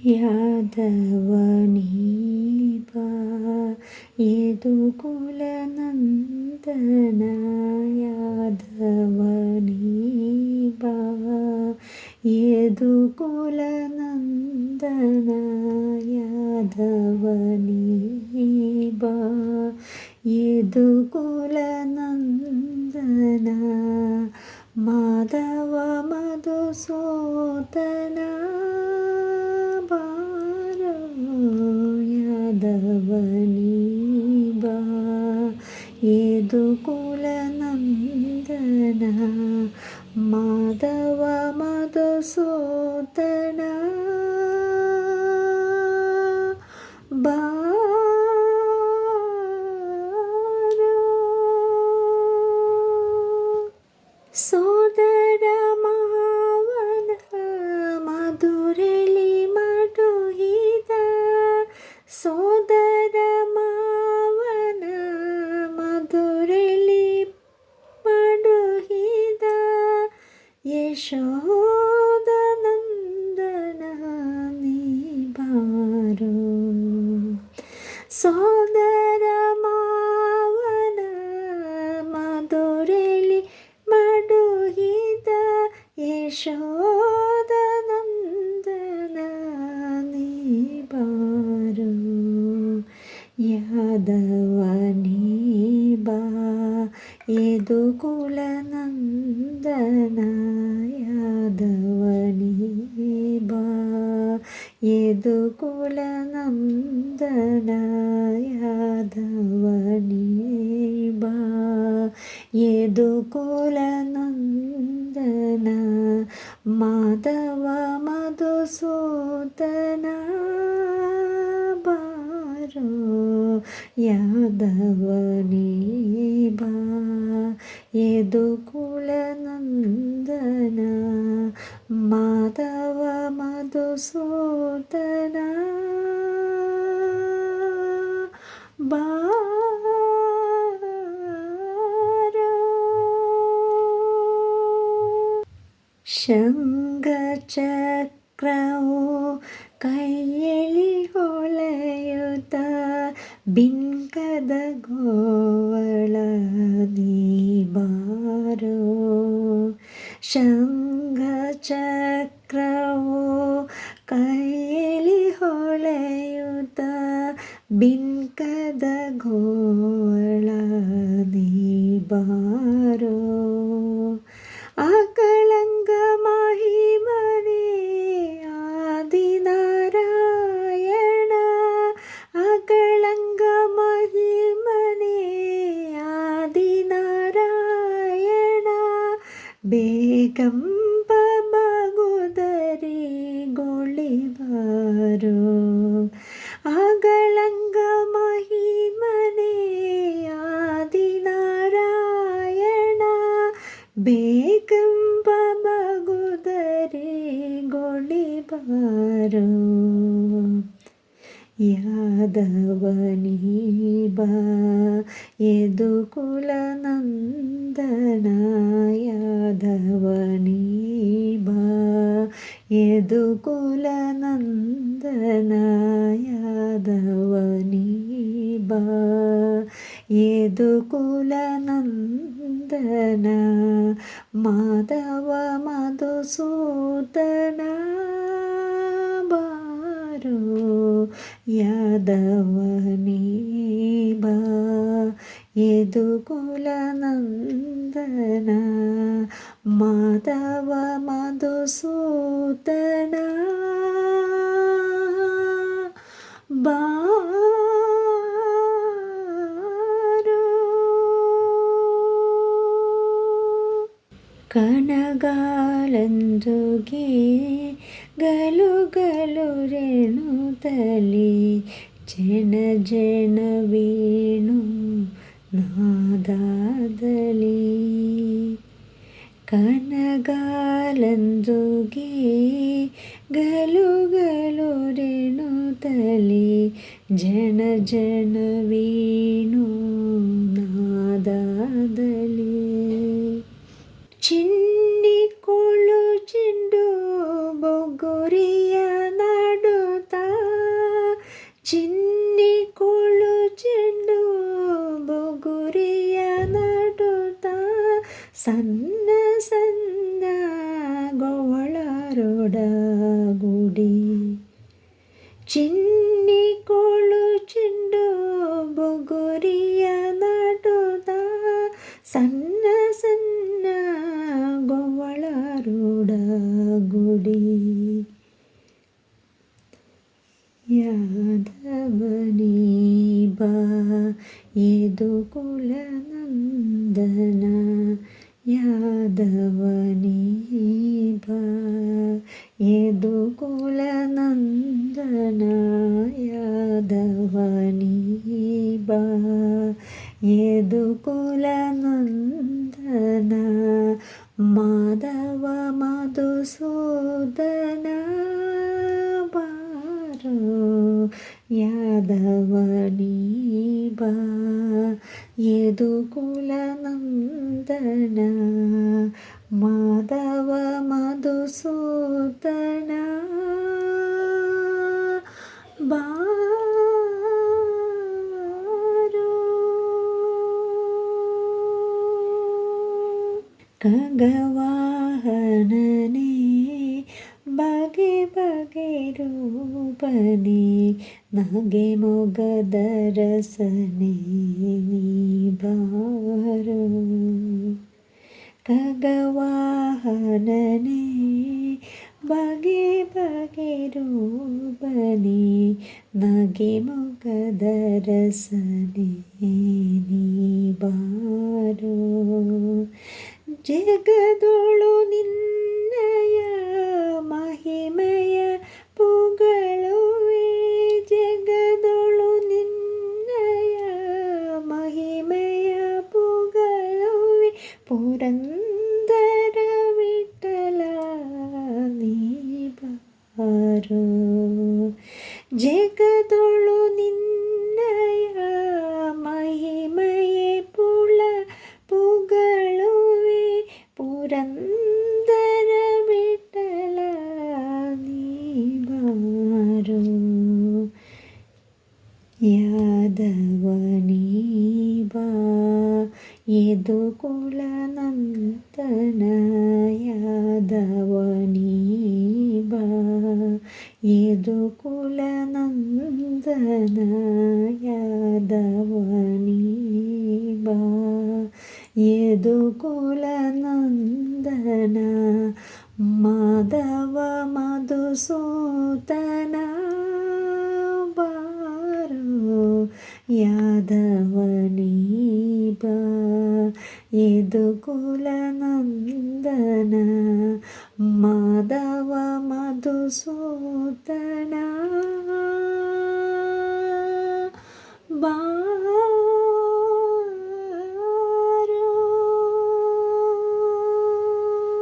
ಯಾದವನೀಬಾ ಯದುಕುಲ ನಂದನ ಯಾದವನೀಬಾ ಯದುಕುಲ ನಂದನ ಯಾದವನೀಬಾ ಯದುಕುಲ ನಂದನ ಮಾಧವ ಮಧುಸೂದನ ಬಾರೋ ಯಾದವನೀಬಾ ಯದುಕುಲ ನಂದನ ಮಾಧವ ಮಧುಸೂದನ ಸೋದರ ಮಾವನ ಮಧುರಲಿ ಮಡುಹಿದ ಸೋದರ ಮಾವನ ಮಧುರಲಿ ಮಡುಹಿದ ಯಶೋದ ನಂದನ ನೀ ಬಾರೋ ಸೋದರ ಮಾವನ ಮಧುರಲಿ ಮಡುಹಿದ ಯಶೋದ ನಂದನ ನೀ ಬಾರೋ ಯಾದವನೀಬಾ ಯದುಕುಲ ನಂದನ ಯಾದವನೀಬಾ ಯದುಕುಲ ನಂದನ ಯಾದವನೀಬಾ ಯದುಕುಲ ನಂದನ ಮಾಧವ ಮಧುಸೂದನ ಬಾರೋ ಯಾದವನೀಬಾ ಯದುಕುಲ ನಂದನ ಮಾಧವ ಮಧುಸೂದನ ಶಂಖಚಕ್ರವು ಕೈಯಲ್ಲಿ ಹೊಳೆಯುತ್ತ ಬಿಂಕದ ಗೋವಳ ನೀ ಬಾರೋ ಶಂಖಚಕ್ರವು ಕೈಯಲ್ಲಿ ಹೊಳೆಯುತ್ತ ಬಿಂಕದ ಗೋವಳ ನೀ ಬಾರೋ ಅಕಳಂಗ ಮಹಿಮನೇ ಆದಿನಾರಾಯಣ ಅಕಳಂಗ ಮಹಿಮನೇ ಆದಿನಾರಾಯಣ ಬೇಗಂಬ ಮಗುದರಿ ಗೊಳಿಬಾರೋ ಅಗಳಂಗ ಮಹಿಮನೇ ಆದಿನಾರಾಯಣ ಬೇಗಂಬ ಮಗುದರೆ ಗೊಳಿಬಾರೋ ಯಾದವನೀಬಾ ಯದುಕುಲ ನಂದನ ಯಾದವನೀಬಾ ಯದುಕುಲ ನಂದನ ಯಾದವನೀಬಾ ಯದುಕುಲ ನಂದನ ಮಾಧವ ಮಧುಸೂದನ ಬಾರೋ ಯಾದವನೀಬಾ ಯದುಕುಲ ನಂದನ ಮಾಧವ ಮಧುಸೂದನ ಕಣಗಾಲಂದುಗೆ ಗಲು ಗಲು ರೇಣುತಲಿ ಜನ ಜನ ವೇಣು ನಾದಾದಲಿ ಕಣಗಾಲಂದುಗೆ ಗಲು ಗಲು ರೇಣುತಲಿ ಜನ ಜನ ವೇಣು ನಾದಾದಲಿ ಚಿನ್ನಿ ಕೊಳು ಚೆಂಡು ಬೊಗುರಿಯ ನಡು ಚಿನ್ನಿ ಕುಳು ಚೆಂಡು ಬೊಗುರಿಯ ನಡುತ್ತಾ ಸಣ್ಣ ಸಣ್ಣ ಗೋವಳರೊಡಗೂಡಿ. ಚಿನ್ನಿ ಕುಳು ಚೆಂಡು ಬೊಗುರಿಯ ನಡುತ್ತಾ ಸಣ್ಣ ಸಣ್ಣ ಗೋವಳರೊಡಗೂಡಿ. ಯಾದವನೇ ಬಾ ಯದುಕುಲ ನಂದನ, ಯಾದವನೇ ಬಾ ಯದುಕುಲ ನಂದನ, ಯಾದವನೇ ಬಾ ಯದುಕುಲ ನಂದನ, ಮಾಧವ ಮಧುಸೂದನ ಬಾರೋ ಯಾದವನೇ ಬಾ ಯದುಕುಲ ನಂದನ, ಮಾಧವ ಮಧುಸೂದನ ಬಾರೋ. ಖಗವಾಹನನೇ ಬಗೆ ಬಗೆ ರೂಪನೇ, ನಗೆ ಮೊಗದ ರಸನೆ ನೀ ಬಾರೋ. ಖಗವಾಹನನೇ ಬಗೆ ಬಗೆ ರೂಪನೇ, ನಗೆ ಮೊಗದ ರಸನೆ ನೀ ಬಾರೋ. ಜಗದೊಳು ನಿನ್ನಯ ಮಹಿಮೆಯ ಪುಗಳುವೆ, ಜಗದೊಳು ನಿನ್ನಯ ಮಹಿಮೆಯ ಪುಗಳುವೆ, ಪುರಂದರ ವಿಠಲ ನೀ ಬಾರೋ. ಜಗದೊಳು ನಿನ್ನಯ ಮಹಿಮೆಯೇ ಪುಗಳುವೆ, ಪುರಂದರ ವಿಠಲ ನೀ ಬಾರೋ. ಯಾದವನೇ ಬಾ ಯದುಕುಲ ನಂದನ, ಯಾದವನೇ ಬಾ ಯದುಕುಲ ನಂದನ, ಯಾದವನೇ ಬಾ ಯದುಕುಲ ನಂದನ, ಮಾಧವ ಮಧುಸೂದನ ಬಾರೋ. ಯಾದವನೇ ಬಾ ಯದುಕುಲ ನಂದನ, ಮಾಧವ ಮಧುಸೂದನ ಬಾರೋ.